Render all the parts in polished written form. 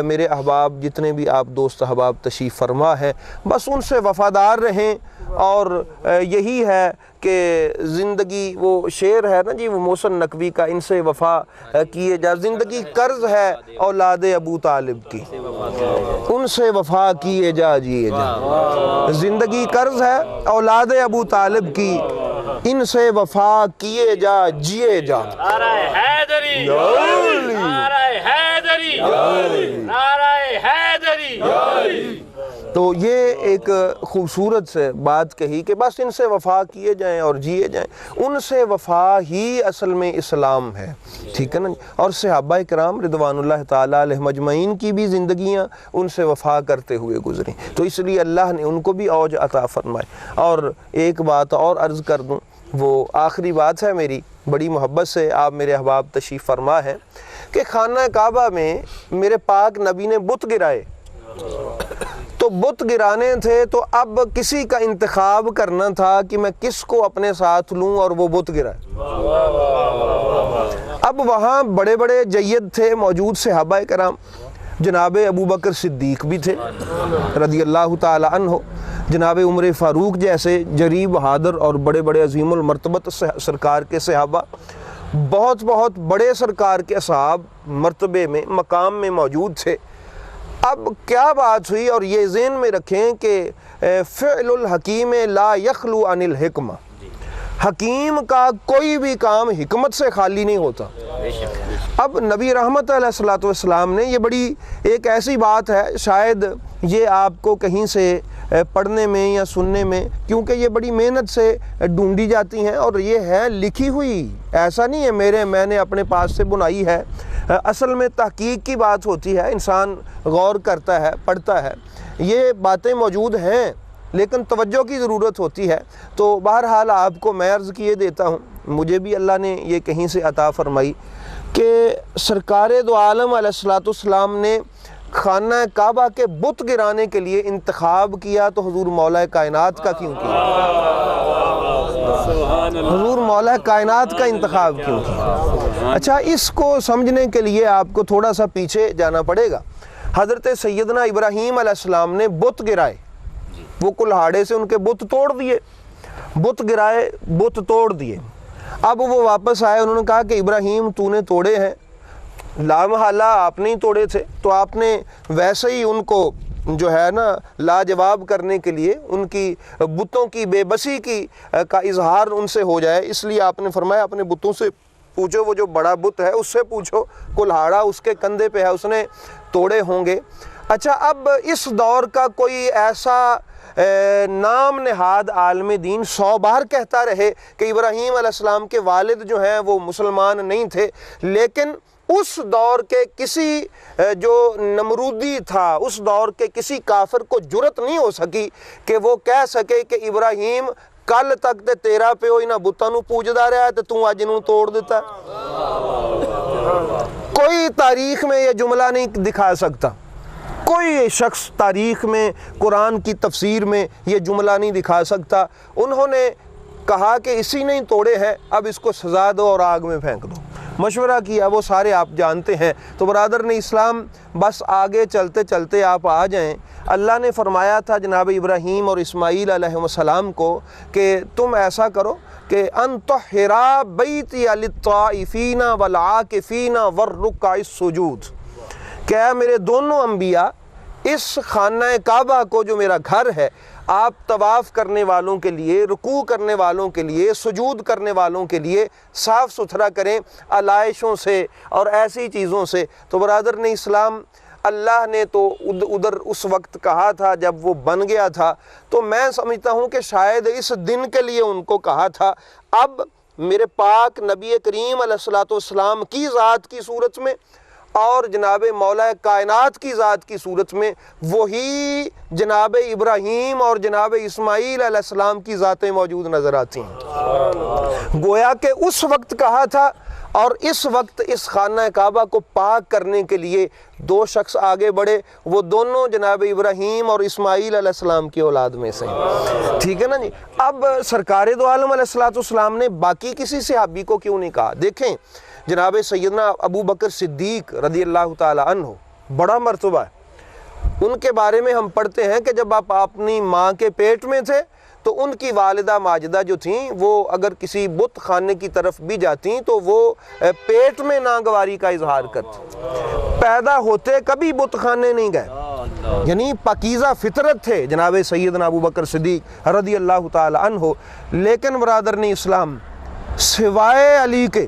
میرے احباب جتنے بھی آپ دوست احباب تشریف فرما ہیں بس ان سے وفادار رہیں، اور یہی ہے کہ زندگی، وہ شعر ہے نا جی وہ محسن نقوی کا، ان سے وفا کیے جا، زندگی قرض ہے اولاد ابو طالب کی، ان سے وفا کیے جا جیے جا، زندگی قرض ہے اولاد ابو طالب کی، ان سے وفا کیے جا جیے جا۔ نعرہ حیدری، نعرہ حیدری، نعرہ حیدری۔ تو یہ ایک خوبصورت سے بات کہی کہ بس ان سے وفا کیے جائیں اور جیے جائیں، ان سے وفا ہی اصل میں اسلام ہے، ٹھیک ہے نا۔ اور صحابہ کرام رضوان اللہ تعالیٰ علیہ مجمعین کی بھی زندگیاں ان سے وفا کرتے ہوئے گزریں، تو اس لیے اللہ نے ان کو بھی اوج عطا فرمائے۔ اور ایک بات اور عرض کر دوں، وہ آخری بات ہے میری، بڑی محبت سے آپ میرے احباب تشریف فرما ہے کہ خانہ کعبہ میں میرے پاک نبی نے بت گرائے، تو بت گرانے تھے، تو اب کسی کا انتخاب کرنا تھا کہ میں کس کو اپنے ساتھ لوں اور وہ بت گرائے۔ اب وہاں بڑے بڑے جید تھے موجود صحابہ کرام، جناب ابو بکر صدیق بھی تھے رضی اللہ تعالی عنہ، جناب عمر فاروق جیسے جری بہادر اور بڑے بڑے عظیم المرتبت سرکار کے صحابہ، بہت بہت بڑے سرکار کے اصحاب مرتبے میں مقام میں موجود تھے۔ اب کیا بات ہوئی، اور یہ ذہن میں رکھیں کہ فعل الحکیم لا یخلو عن الحکمہ، حکیم کا کوئی بھی کام حکمت سے خالی نہیں ہوتا۔ اب نبی رحمت علیہ الصلوۃ والسلام نے، یہ بڑی ایک ایسی بات ہے، شاید یہ آپ کو کہیں سے پڑھنے میں یا سننے میں، کیونکہ یہ بڑی محنت سے ڈھونڈی جاتی ہیں اور یہ ہے لکھی ہوئی، ایسا نہیں ہے میں نے اپنے پاس سے بنائی ہے، اصل میں تحقیق کی بات ہوتی ہے، انسان غور کرتا ہے، پڑھتا ہے، یہ باتیں موجود ہیں لیکن توجہ کی ضرورت ہوتی ہے۔ تو بہرحال آپ کو میں عرض کیے دیتا ہوں، مجھے بھی اللہ نے یہ کہیں سے عطا فرمائی کہ سرکار دو عالم علیہ الصلوۃ والسلام نے خانہ کعبہ کے بت گرانے کے لیے انتخاب کیا، تو حضور مولا کائنات کا کیوں کیا؟ حضور مولا کائنات کا انتخاب کیوں کیا؟ اچھا، اس کو سمجھنے کے لیے آپ کو تھوڑا سا پیچھے جانا پڑے گا۔ حضرت سیدنا ابراہیم علیہ السلام نے بت گرائے، وہ کلہاڑے سے ان کے بت توڑ دیے، بت گرائے، بت توڑ دیے۔ اب وہ واپس آئے، انہوں نے کہا کہ ابراہیم تو نے توڑے ہیں، لا محالہ آپ نے ہی توڑے تھے، تو آپ نے ویسے ہی ان کو جو ہے نا لاجواب کرنے کے لیے ان کی بتوں کی بے بسی کی کا اظہار ان سے ہو جائے، اس لیے آپ نے فرمایا اپنے بتوں سے پوچھو، وہ جو بڑا بت ہے اس سے پوچھو، کلہاڑا اس کے کندھے پہ ہے، اس نے توڑے ہوں گے۔ اچھا، اب اس دور کا کوئی ایسا نام نہاد عالم دین 100 بار کہتا رہے کہ ابراہیم علیہ السلام کے والد جو ہیں وہ مسلمان نہیں تھے، لیکن اس دور کے کسی جو نمرودی تھا، اس دور کے کسی کافر کو جرت نہیں ہو سکی کہ وہ کہہ سکے کہ ابراہیم کل تک تے تیرا پیو انہاں بتاں نوں پوجدا رہا ہے تے تو اج نوں توڑ دیتا۔ کوئی تاریخ میں یہ جملہ نہیں دکھا سکتا، کوئی شخص تاریخ میں قرآن کی تفسیر میں یہ جملہ نہیں دکھا سکتا۔ انہوں نے کہا کہ اسی نے توڑے ہیں، اب اس کو سزا دو اور آگ میں پھینک دو، مشورہ کیا، وہ سارے آپ جانتے ہیں۔ تو برادر نے اسلام، بس آگے چلتے چلتے آپ آ جائیں، اللہ نے فرمایا تھا جناب ابراہیم اور اسماعیل علیہ السلام کو کہ تم ایسا کرو کہ ان طہرا بیتی للطائفین والعاکفین والرکع السجود، کہ اے میرے دونوں انبیاء، اس خانہ کعبہ کو جو میرا گھر ہے، آپ طواف کرنے والوں کے لیے، رکوع کرنے والوں کے لیے، سجود کرنے والوں کے لیے صاف ستھرا کریں علائشوں سے اور ایسی چیزوں سے۔ تو برادر نے اسلام، اللہ نے تو ادھر اس وقت کہا تھا جب وہ بن گیا تھا، تو میں سمجھتا ہوں کہ شاید اس دن کے لیے ان کو کہا تھا۔ اب میرے پاک نبی کریم علیہ الصلوۃ والسلام کی ذات کی صورت میں اور جناب مولا کائنات کی ذات کی صورت میں وہی جناب ابراہیم اور جناب اسماعیل علیہ السلام کی ذاتیں موجود نظر آتی ہیں۔ گویا کہ اس وقت کہا تھا، اور اس وقت اس خانہ کعبہ کو پاک کرنے کے لیے 2 شخص آگے بڑھے، وہ دونوں جناب ابراہیم اور اسماعیل علیہ السلام کی اولاد میں سے ہیں، ٹھیک ہے نا جی۔ اب سرکار دو عالم علیہ الصلوۃ والسلام نے باقی کسی صحابی کو کیوں نہیں کہا؟ دیکھیں، جناب سیدنا ابو بکر صدیق رضی اللہ تعالی عنہ، بڑا مرتبہ ہے۔ ان کے بارے میں ہم پڑھتے ہیں کہ جب آپ اپنی ماں کے پیٹ میں تھے تو ان کی والدہ ماجدہ جو تھیں وہ اگر کسی بت خانے کی طرف بھی جاتیں تو وہ پیٹ میں ناگواری کا اظہار کرتے، پیدا ہوتے کبھی بت خانے نہیں گئے، یعنی پاکیزہ فطرت تھے جناب سیدنا ابوبکر صدیق رضی اللہ تعالی عنہ۔ لیکن برادران اسلام، سوائے علی کے،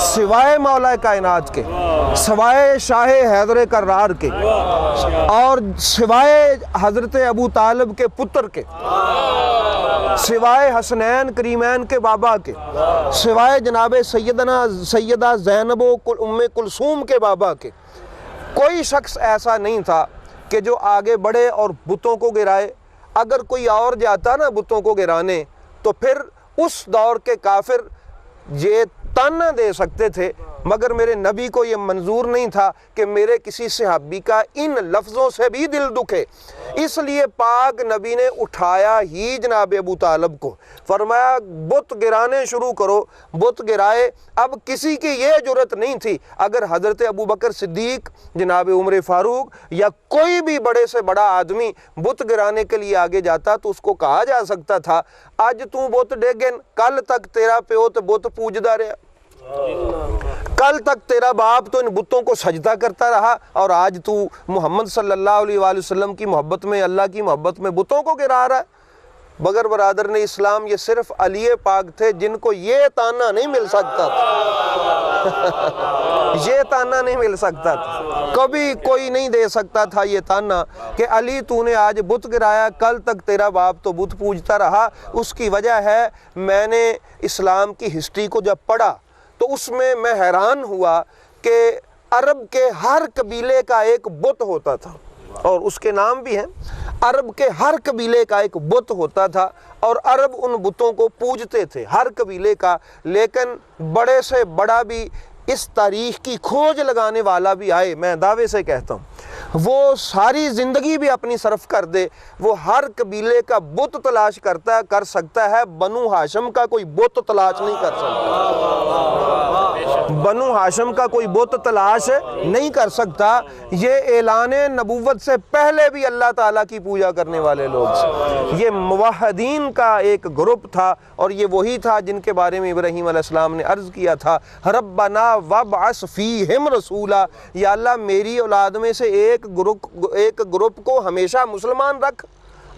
سوائے مولا کائنات کے، سوائے شاہ حیدر کرار کے، اور سوائے حضرت ابو طالب کے پتر کے، سوائے حسنین کریمین کے بابا کے، سوائے جناب سیدہ زینب و ام کلثوم کے بابا کے، کوئی شخص ایسا نہیں تھا کہ جو آگے بڑھے اور بتوں کو گرائے۔ اگر کوئی اور جاتا نا بتوں کو گرانے تو پھر اس دور کے کافر یہ تانا دے سکتے تھے، مگر میرے نبی کو یہ منظور نہیں تھا کہ میرے کسی صحابی کا ان لفظوں سے بھی دل دکھے، اس لیے پاک نبی نے اٹھایا ہی جناب ابو طالب کو، فرمایا بت گرانے شروع کرو، بت گرائے۔ اب کسی کی یہ جرت نہیں تھی، اگر حضرت ابوبکر صدیق، جناب عمر فاروق یا کوئی بھی بڑے سے بڑا آدمی بت گرانے کے لیے آگے جاتا تو اس کو کہا جا سکتا تھا آج تو بت ڈیگن، کل تک تیرا پیو تو بت پوجدا رہا، کل تک تیرا باپ تو ان بتوں کو سجدہ کرتا رہا، اور آج تو محمد صلی اللہ علیہ وآلہ وسلم کی محبت میں، اللہ کی محبت میں بتوں کو گرا رہا ہے۔ مگر برادران اسلام، یہ صرف علی پاک تھے جن کو یہ تانا نہیں مل سکتا تھا یہ تانا نہیں مل سکتا تھا، کبھی کوئی نہیں دے سکتا تھا یہ تانا کہ علی تو نے آج بت گرایا، کل تک تیرا باپ تو بت پوجتا رہا۔ اس کی وجہ ہے، میں نے اسلام کی ہسٹری کو جب پڑھا تو اس میں حیران ہوا کہ عرب کے ہر قبیلے کا ایک بت ہوتا تھا، اور اس کے نام بھی ہیں، عرب کے ہر قبیلے کا ایک بت ہوتا تھا، اور عرب ان بتوں کو پوجتے تھے، ہر قبیلے کا۔ لیکن بڑے سے بڑا بھی، اس تاریخ کی کھوج لگانے والا بھی آئے، میں دعوے سے کہتا ہوں وہ ساری زندگی بھی اپنی صرف کر دے، وہ ہر قبیلے کا بت تلاش کر سکتا ہے، بنو ہاشم کا کوئی بت تلاش نہیں کر سکتا، بنو ہاشم کا کوئی بت تلاش نہیں کر سکتا۔ یہ اعلان نبوت سے پہلے بھی اللہ تعالیٰ کی پوجا کرنے والے لوگ تھے، یہ موحدین کا ایک گروپ تھا، اور یہ وہی تھا جن کے بارے میں ابراہیم علیہ السلام نے عرض کیا تھا، ربنا وابعث فیہم رسولا، یا اللہ میری اولاد میں سے ایک گروپ کو ہمیشہ مسلمان رکھ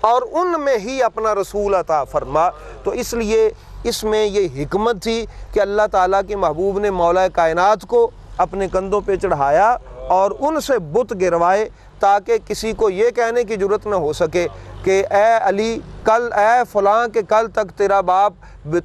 اور ان میں ہی اپنا رسول عطا فرما۔ تو اس لیے اس میں یہ حکمت تھی کہ اللہ تعالیٰ کے محبوب نے مولا کائنات کو اپنے کندھوں پہ چڑھایا اور ان سے بت گروائے، تاکہ کسی کو یہ کہنے کی جرت نہ ہو سکے کہ اے علی، اے فلاں کہ کل تک تیرا باپ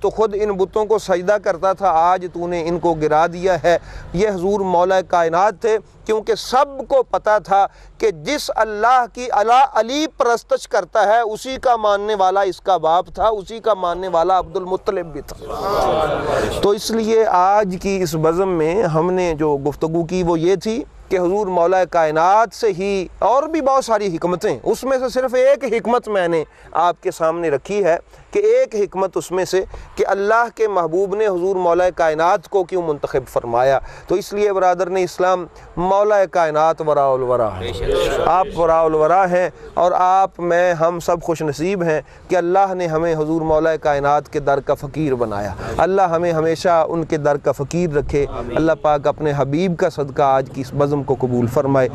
تو خود ان بتوں کو سجدہ کرتا تھا، آج تو نے ان کو گرا دیا ہے۔ یہ حضور مولا کائنات تھے، کیونکہ سب کو پتا تھا کہ جس اللہ کی علی پرستش کرتا ہے اسی کا ماننے والا اس کا باپ تھا، اسی کا ماننے والا عبد المطلب بھی تھا۔ تو اس لیے آج کی اس بزم میں ہم نے جو گفتگو کی وہ یہ تھی کہ حضور مولا کائنات سے ہی اور بھی بہت ساری حکمتیں، اس میں سے صرف ایک حکمت میں نے آپ کے سامنے رکھی ہے کہ ایک حکمت اس میں سے کہ اللہ کے محبوب نے حضور مولا کائنات کو کیوں منتخب فرمایا۔ تو اس لیے برادران اسلام، مولا کائنات وراء الورا ہے، آپ وراء الورا ہیں، اور آپ، میں، ہم سب خوش نصیب ہیں کہ اللہ نے ہمیں حضور مولا کائنات کے در کا فقیر بنایا۔ اللہ ہمیں ہمیشہ ان کے در کا فقیر رکھے۔ اللہ پاک اپنے حبیب کا صدقہ آج کی اس بزم کو قبول فرمائے۔